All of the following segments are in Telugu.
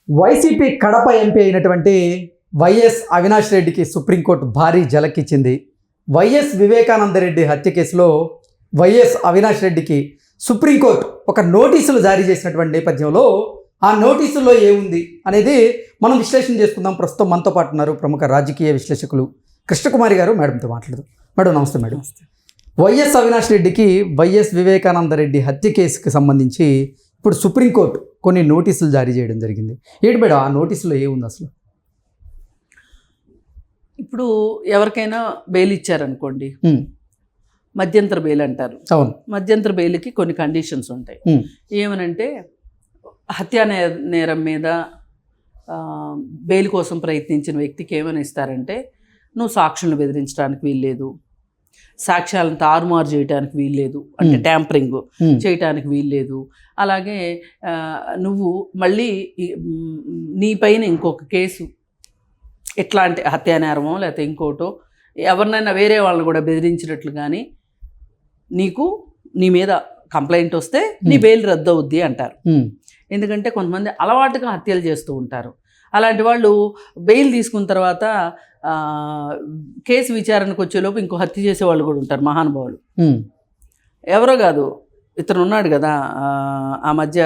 వైసీపీ కడప ఎంపీ అయినటువంటి వైఎస్ అవినాష్ రెడ్డికి సుప్రీంకోర్టు భారీ ఝలకిచ్చింది. వైఎస్ వివేకానందరెడ్డి హత్య కేసులో వైఎస్ అవినాష్ రెడ్డికి సుప్రీంకోర్టు ఒక నోటీసులు జారీ చేసినటువంటి నేపథ్యంలో ఆ నోటీసుల్లో ఏముంది అనేది మనం విశ్లేషణ చేసుకుందాం. ప్రస్తుతం మనతో పాటు ఉన్నారు ప్రముఖ రాజకీయ విశ్లేషకులు కృష్ణకుమారి గారు. మేడంతో మాట్లాడదాం. మేడం నమస్తే. మేడం, వైఎస్ అవినాష్ రెడ్డికి వైఎస్ వివేకానందరెడ్డి హత్య కేసుకి సంబంధించి ఇప్పుడు సుప్రీంకోర్టు కొన్ని నోటీసులు జారీ చేయడం జరిగింది. ఏంటి మేడం ఆ నోటీసులో ఏముంది అసలు? ఇప్పుడు ఎవరికైనా బెయిల్ ఇచ్చారనుకోండి, మధ్యంతర బెయిల్ అంటారు. అవును, మధ్యంతర బెయిల్కి కొన్ని కండిషన్స్ ఉంటాయి. ఏమనంటే హత్యా నేరం మీద బెయిల్ కోసం ప్రయత్నించిన వ్యక్తికి ఏమని ఇస్తారంటే, నువ్వు సాక్షులను బెదిరించడానికి వీల్లేదు, సాక్ష్యాలను తారుమారు చేయడానికి వీల్లేదు, అంటే ట్యాంపరింగ్ చేయడానికి వీల్లేదు, అలాగే నువ్వు మళ్ళీ నీ పైన ఇంకొక కేసు ఎట్లాంటి హత్యానేరమో లేకపోతే ఇంకోటో ఎవరినైనా వేరే వాళ్ళని కూడా బెదిరించినట్లు కానీ నీ మీద కంప్లైంట్ వస్తే నీ బెయిల్ రద్దు అవుద్ది అంటారు. ఎందుకంటే కొంతమంది అలవాటుగా హత్యలు చేస్తూ ఉంటారు. అలాంటి వాళ్ళు బెయిల్ తీసుకున్న తర్వాత కేసు విచారణకు వచ్చేలోపు ఇంకో హత్య చేసేవాళ్ళు కూడా ఉంటారు, మహానుభావులు. ఎవరో కాదు, ఇతను ఉన్నాడు కదా ఆ మధ్య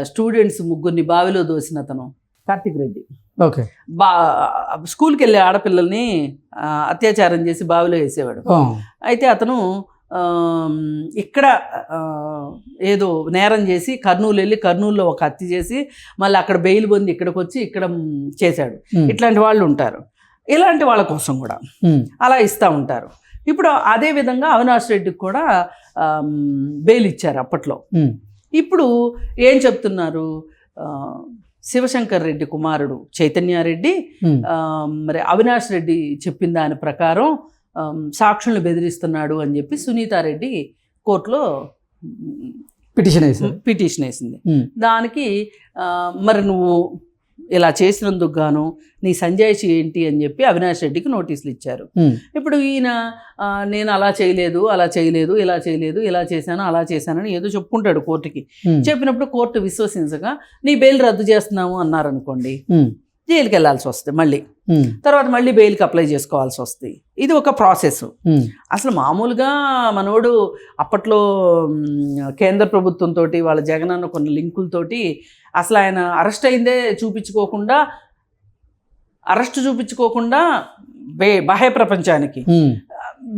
స్టూడెంట్స్ ముగ్గురిని బావిలో దోసిన అతను, కార్తిక్ రెడ్డి. ఓకే, స్కూల్కి వెళ్ళే ఆడపిల్లల్ని అత్యాచారం చేసి బావిలో వేసేవాడు. అయితే అతను ఇక్కడ ఏదో నేరం చేసి కర్నూలు వెళ్ళి కర్నూలులో ఒక హత్య చేసి మళ్ళీ అక్కడ బెయిల్ పొంది ఇక్కడికి వచ్చి ఇక్కడ చేశాడు. ఇట్లాంటి వాళ్ళు ఉంటారు. ఇలాంటి వాళ్ళ కోసం కూడా అలా ఇస్తూ ఉంటారు. ఇప్పుడు అదే విధంగా అవినాష్ రెడ్డికి కూడా బెయిల్ ఇచ్చారు అప్పట్లో. ఇప్పుడు ఏం చెప్తున్నారు, శివశంకర్ రెడ్డి కుమారుడు చైతన్యారెడ్డి మరి అవినాష్ రెడ్డి చెప్పిన దాని ప్రకారం సాక్షులను బెదిరిస్తున్నాడు అని చెప్పి సునీతారెడ్డి కోర్టులో పిటిషన్ వేసింది. దానికి మరి నువ్వు ఇలా చేసినందుకు గాను నీ సంజాయిషి ఏంటి అని చెప్పి అవినాష్ రెడ్డికి నోటీసులు ఇచ్చారు. ఇప్పుడు ఈయన నేను అలా చేయలేదు, ఇలా చేయలేదు, ఇలా చేశాను, అలా చేశానని ఏదో చెప్పుకుంటాడు కోర్టుకి. చెప్పినప్పుడు కోర్టు విశ్వసించగా నీ బెయిల్ రద్దు చేస్తున్నాము అన్నారనుకోండి, జైలుకి వెళ్ళాల్సి వస్తుంది. మళ్ళీ తర్వాత మళ్ళీ బెయిల్కి అప్లై చేసుకోవాల్సి వస్తుంది. ఇది ఒక ప్రాసెస్. అసలు మామూలుగా మనోడు అప్పట్లో కేంద్ర ప్రభుత్వంతో వాళ్ళ జగనన్న కొన్ని లింకులతోటి అసలు ఆయన అరెస్ట్ అయిందే చూపించుకోకుండా బాహ్య ప్రపంచానికి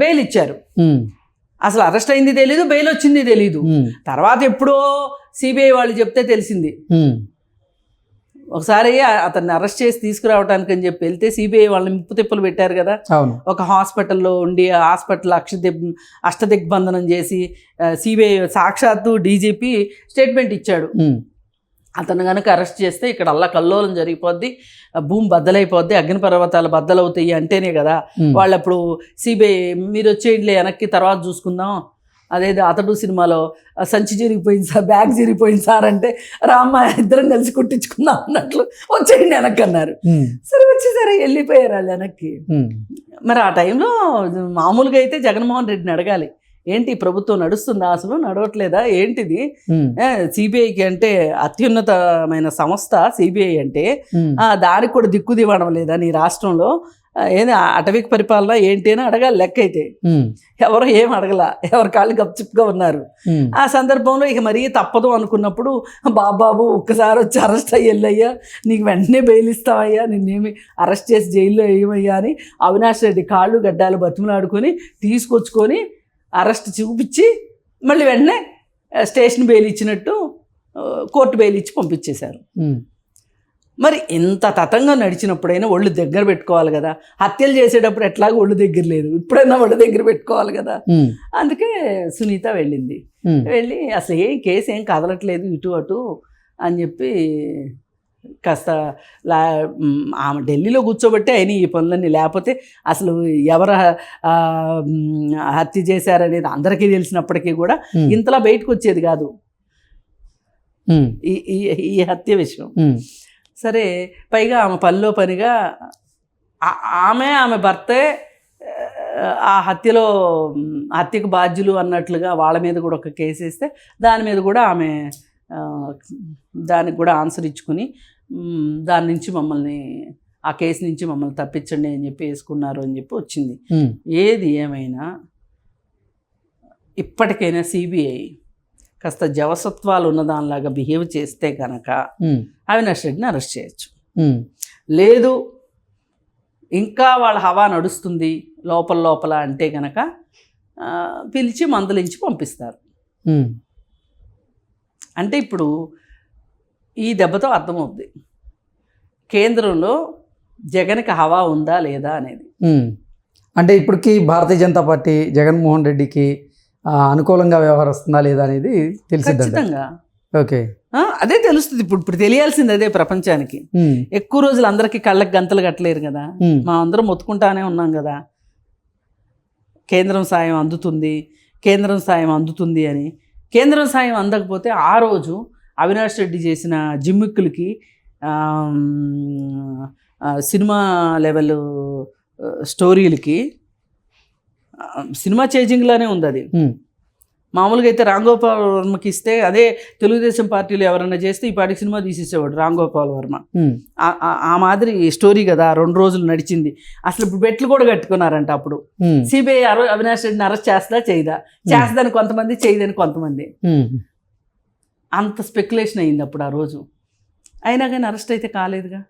బెయిల్ ఇచ్చారు. అసలు అరెస్ట్ అయింది తెలీదు, బెయిల్ వచ్చింది తెలీదు. తర్వాత ఎప్పుడో సిబిఐ వాళ్ళు చెప్తే తెలిసింది. ఒకసారి అతన్ని అరెస్ట్ చేసి తీసుకురావడానికి అని చెప్పి వెళ్తే సిబిఐ వాళ్ళని ముప్పు తిప్పలు పెట్టారు కదా. ఒక హాస్పిటల్లో ఉండి హాస్పిటల్ అష్టదిగ్బంధనం చేసి సిబిఐ సాక్షాత్తు డీజీపీ స్టేట్మెంట్ ఇచ్చాడు, అతను కనుక అరెస్ట్ చేస్తే ఇక్కడ కల్లోలం జరిగిపోద్ది, భూమి బద్దలైపోద్ది, అగ్నిపర్వతాలు బద్దలవుతాయి అంటేనే కదా వాళ్ళు అప్పుడు సిబిఐ మీరు వచ్చేయండిలే వెనక్కి తర్వాత చూసుకుందాం, అదేదో అతడు సినిమాలో సంచి చిరిగిపోయింది సార్, బ్యాగ్ చిరిగిపోయింది సార్ అంటే రామ్మ ఇద్దరం కలిసి కుట్టించుకుందాం అన్నట్లు వచ్చేయండి వెనక్కి అన్నారు. సరే వచ్చేసరి వెళ్ళిపోయారు వాళ్ళు వెనక్కి. మరి ఆ టైంలో మామూలుగా అయితే జగన్మోహన్ రెడ్డిని అడగాలి, ఏంటి ప్రభుత్వం నడుస్తుందా, అసలు నడవట్లేదా, ఏంటిది? సిబిఐకి అంటే అత్యున్నతమైన సంస్థ సిబిఐ అంటే దానికి కూడా దిక్కు దివ్వడం లేదా నీ రాష్ట్రంలో? ఏది అటవిక పరిపాలన ఏంటి అని అడగాలి. లెక్క అయితే ఎవరు ఏం అడగల, ఎవరి కాళ్ళు గప్చిప్గా ఉన్నారు. ఆ సందర్భంలో ఇక మరీ తప్పదు అనుకున్నప్పుడు బాబాబు ఒక్కసారి వచ్చి అరెస్ట్ అయ్యి వెళ్ళయ్యా, నీకు వెంటనే బెయిల్ ఇస్తామయ్యా, నిన్నేమి అరెస్ట్ చేసి జైల్లో వేయమయ్యా అని అవినాష్ రెడ్డి కాళ్ళు గడ్డాలు బతిమలాడుకొని తీసుకొచ్చుకొని అరెస్ట్ చూపించి మళ్ళీ వెంటనే స్టేషన్ బెయిల్ ఇచ్చినట్టు కోర్టు బెయిల్ ఇచ్చి పంపించేశారు. మరి ఇంత తతంగా నడిచినప్పుడైనా ఒళ్ళు దగ్గర పెట్టుకోవాలి కదా. హత్యలు చేసేటప్పుడు ఎట్లాగో ఒళ్ళు దగ్గర లేదు, ఇప్పుడైనా ఒళ్ళు దగ్గర పెట్టుకోవాలి కదా. అందుకే సునీత వెళ్ళి అసలు కేసు ఏం కదలట్లేదు ఇటు అటు అని చెప్పి కాస్త ఆమె ఢిల్లీలో కూర్చోబెట్టి అయినా ఈ పనులన్నీ, లేకపోతే అసలు ఎవరు హత్య చేశారనేది అందరికీ తెలిసినప్పటికీ కూడా ఇంతలా బయటకు వచ్చేది కాదు ఈ హత్య విషయం. సరే, పైగా ఆమె పనిలో పనిగా ఆమె భర్తే ఆ హత్యకు బాధ్యులు అన్నట్లుగా వాళ్ళ మీద కూడా ఒక కేసు వేస్తే దాని మీద కూడా ఆమె దానికి కూడా ఆన్సర్ ఇచ్చుకుని దాని నుంచి మమ్మల్ని ఆ కేసు నుంచి మమ్మల్ని తప్పించండి అని చెప్పి వేసుకున్నారు అని చెప్పి వచ్చింది. ఏది ఏమైనా ఇప్పటికైనా సిబిఐ కాస్త జవసత్వాలు ఉన్నదానిలాగా బిహేవ్ చేస్తే కనుక అవినాష్ రెడ్డిని అరెస్ట్ చేయొచ్చు. లేదు ఇంకా వాళ్ళ హవా నడుస్తుంది లోపల అంటే కనుక పిలిచి మందలించి పంపిస్తారు. అంటే ఇప్పుడు ఈ దెబ్బతో అర్థమవుద్ది కేంద్రంలో జగన్కి హవా ఉందా లేదా అనేది. అంటే ఇప్పటికి భారతీయ జనతా పార్టీ జగన్మోహన్ రెడ్డికి అనుకూలంగా వ్యవహరిస్తుందా లేదా అనేది తెలిసింది ఖచ్చితంగా. ఓకే, అదే తెలుస్తుంది. ఇప్పుడు తెలియాల్సింది అదే ప్రపంచానికి. ఎక్కువ రోజులు అందరికీ కళ్ళకి గంతలు కట్టలేరు కదా, మా అందరం మొత్తుకుంటానే ఉన్నాం కదా కేంద్రం సాయం అందుతుంది అని. కేంద్రం సాయం అందకపోతే ఆ రోజు అవినాష్ రెడ్డి చేసిన జిమ్మిక్కులకి సినిమా లెవెల్ స్టోరీలకి సినిమా చేంజింగ్లానే ఉంది అది. మామూలుగా అయితే రామ్ గోపాల్ వర్మకి ఇస్తే అదే తెలుగుదేశం పార్టీలో ఎవరైనా చేస్తే ఈ పాటికి సినిమా తీసేసేవాడు రామ్ గోపాల్ వర్మ. ఆ మాదిరి స్టోరీ కదా, 2 రోజులు నడిచింది. అసలు ఇప్పుడు బెట్లు కూడా కట్టుకున్నారంట. అప్పుడు సిబిఐ అవినాష్ రెడ్డిని అరెస్ట్ చేస్తుందని కొంతమంది, చేయదని కొంతమంది. అంత స్పెక్యులేషన్ అయింది అప్పుడు ఆ రోజు. అయినా కానీ అరెస్ట్ అయితే కాలేదుగా.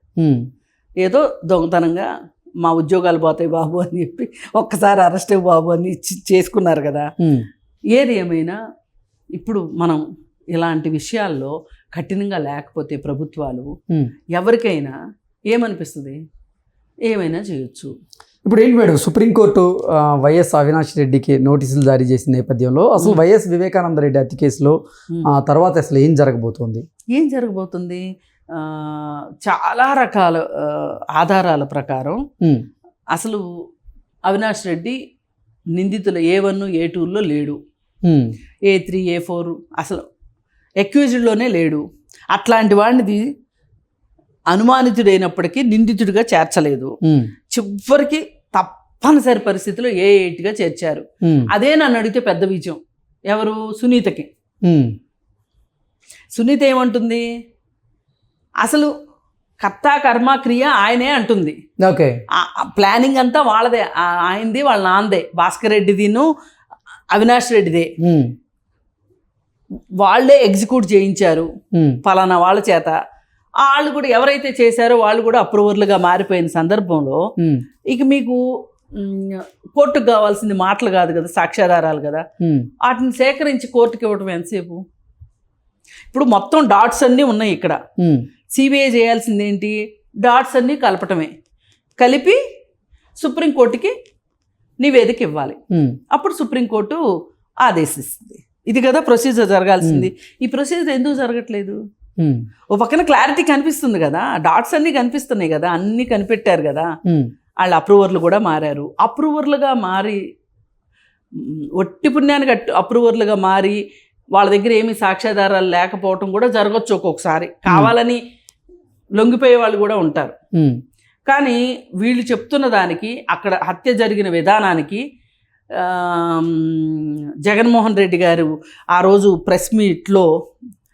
ఏదో దొంగతనంగా మా ఉద్యోగాలు పోతాయి బాబు అని చెప్పి ఒక్కసారి అరెస్ట్ అయ్యి బాబు అని చేసుకున్నారు కదా. ఏది ఏమైనా ఇప్పుడు మనం ఇలాంటి విషయాల్లో కఠినంగా లేకపోతే ప్రభుత్వాలు ఎవరికైనా ఏమనిపిస్తుంది, ఏమైనా చేయొచ్చు. ఇప్పుడు ఏంటి మేడం, సుప్రీంకోర్టు వైఎస్ అవినాష్ రెడ్డికి నోటీసులు జారీ చేసిన నేపథ్యంలో అసలు వైఎస్ వివేకానంద రెడ్డి హత్య కేసులో తర్వాత అసలు ఏం జరగబోతుంది? చాలా రకాల ఆధారాల ప్రకారం అసలు అవినాష్ రెడ్డి నిందితులు A1 A2లో లేడు, A3 A4 అసలు అక్యూజ్డ్లోనే లేడు. అట్లాంటి వాడిని అనుమానితుడైనప్పటికీ నిందితుడిగా చేర్చలేదు. చివరికి తప్పనిసరి పరిస్థితిలో A8గా చేర్చారు. అదే నన్ను అడిగితే పెద్ద విజయం. ఎవరు? సునీతకి. సునీత ఏమంటుంది, అసలు కర్త కర్మ క్రియ ఆయనే అంటుంది. ఓకే, ప్లానింగ్ అంతా వాళ్ళదే, ఆయనది, వాళ్ళ నాన్నదే, భాస్కర్ రెడ్డిదిను అవినాష్ రెడ్డిదే. వాళ్ళే ఎగ్జిక్యూట్ చేయించారు పలానా వాళ్ళ చేత. వాళ్ళు కూడా ఎవరైతే చేశారో వాళ్ళు కూడా అప్రూవర్లుగా మారిపోయిన సందర్భంలో ఇక మీకు కోర్టుకు కావాల్సింది మాటలు కాదు కదా, సాక్ష్యాధారాలు కదా. వాటిని సేకరించి కోర్టుకి ఇవ్వడం ఎంతసేపు? ఇప్పుడు మొత్తం డాట్స్ అన్నీ ఉన్నాయి ఇక్కడ. సిబిఐ చేయాల్సింది ఏంటి? డాట్స్ అన్నీ కలపటమే. కలిపి సుప్రీంకోర్టుకి నివేదిక ఇవ్వాలి. అప్పుడు సుప్రీంకోర్టు ఆదేశిస్తుంది. ఇది కదా ప్రొసీజర్ జరగాల్సింది. ఈ ప్రొసీజర్ ఎందుకు జరగట్లేదు? ఓ పక్కన క్లారిటీ కనిపిస్తుంది కదా, డాట్స్ అన్నీ కనిపిస్తున్నాయి కదా, అన్నీ కనిపెట్టారు కదా. వాళ్ళు అప్రూవర్లు కూడా మారారు. అప్రూవర్లుగా మారి ఒట్టి పుణ్యానికి అప్రూవర్లుగా మారి వాళ్ళ దగ్గర ఏమీ సాక్ష్యాధారాలు లేకపోవటం కూడా జరగచ్చు. ఒక్కొక్కసారి కావాలని లొంగిపోయే వాళ్ళు కూడా ఉంటారు. కానీ వీళ్ళు చెప్తున్న దానికి, అక్కడ హత్య జరిగిన విధానానికి జగన్మోహన్ రెడ్డి గారు ఆ రోజు ప్రెస్ మీట్లో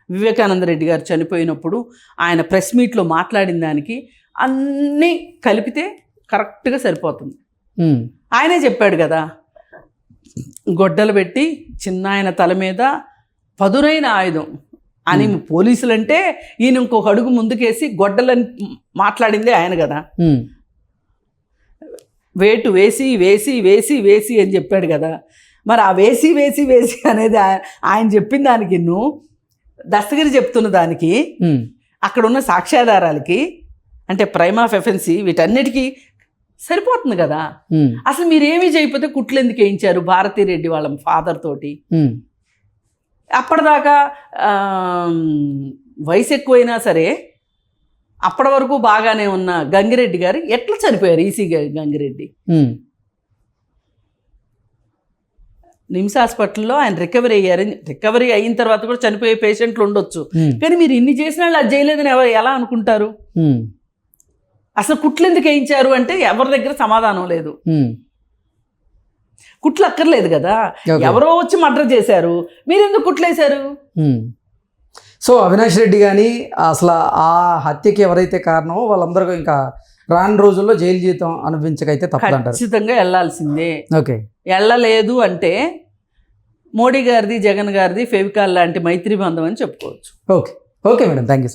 వివేకానంద రెడ్డి గారు చనిపోయినప్పుడు ఆయన ప్రెస్ మీట్లో మాట్లాడిన దానికి అన్నీ కలిపితే కరెక్ట్గా సరిపోతుంది. ఆయనే చెప్పాడు కదా, గొడ్డలు పెట్టి చిన్న ఆయన తల మీద పదునైన ఆయుధం అని. పోలీసులంటే ఈయన ఇంకొక అడుగు ముందుకేసి గొడ్డలని మాట్లాడిందే ఆయన కదా. వేటు వేసి వేసి వేసి వేసి అని చెప్పాడు కదా. మరి ఆ వేసి వేసి వేసి అనేది ఆయన చెప్పిన దానికి, దస్తగిరి చెప్తున్న దానికి, అక్కడ ఉన్న సాక్ష్యాధారాలకి, అంటే ప్రైమ్ ఆఫ్ ఎఫెన్సీ, వీటన్నిటికీ సరిపోతుంది కదా. అసలు మీరేమీ చేయకపోతే కుట్లు ఎందుకు వేయించారు భారతీరెడ్డి వాళ్ళ ఫాదర్ తోటి? అప్పటిదాకా వయసు ఎక్కువైనా సరే అప్పటి వరకు బాగానే ఉన్న గంగిరెడ్డి గారు ఎట్లా చనిపోయారు? ఈసీ గంగిరెడ్డి నిమ్స్ హాస్పిటల్లో ఆయన రికవరీ అయ్యారు. రికవరీ అయిన తర్వాత కూడా చనిపోయే పేషెంట్లు ఉండొచ్చు. కానీ మీరు ఇన్ని చేసిన వాళ్ళు అది చేయలేదని ఎలా అనుకుంటారు? అసలు కుట్లు ఎందుకు వేయించారు అంటే ఎవరి దగ్గర సమాధానం లేదు. కుట్లు అక్కర్లేదు కదా, ఎవరో వచ్చి మర్డర్ చేశారు, మీరెందుకు కుట్లేశారు? సో అవినాష్ రెడ్డి కానీ అసలు ఆ హత్యకి ఎవరైతే కారణమో వాళ్ళందరూ ఇంకా రాను రోజుల్లో జైలు జీవితం అనుభవించకైతే తప్పదంటారు. ఖచ్చితంగా వెళ్ళాల్సిందే. ఓకే, వెళ్ళలేదు అంటే మోడీ గారిది జగన్ గారిది ఫెవికాల్ లాంటి మైత్రి బంధం అని చెప్పుకోవచ్చు. Okay, okay madam, thank you so much.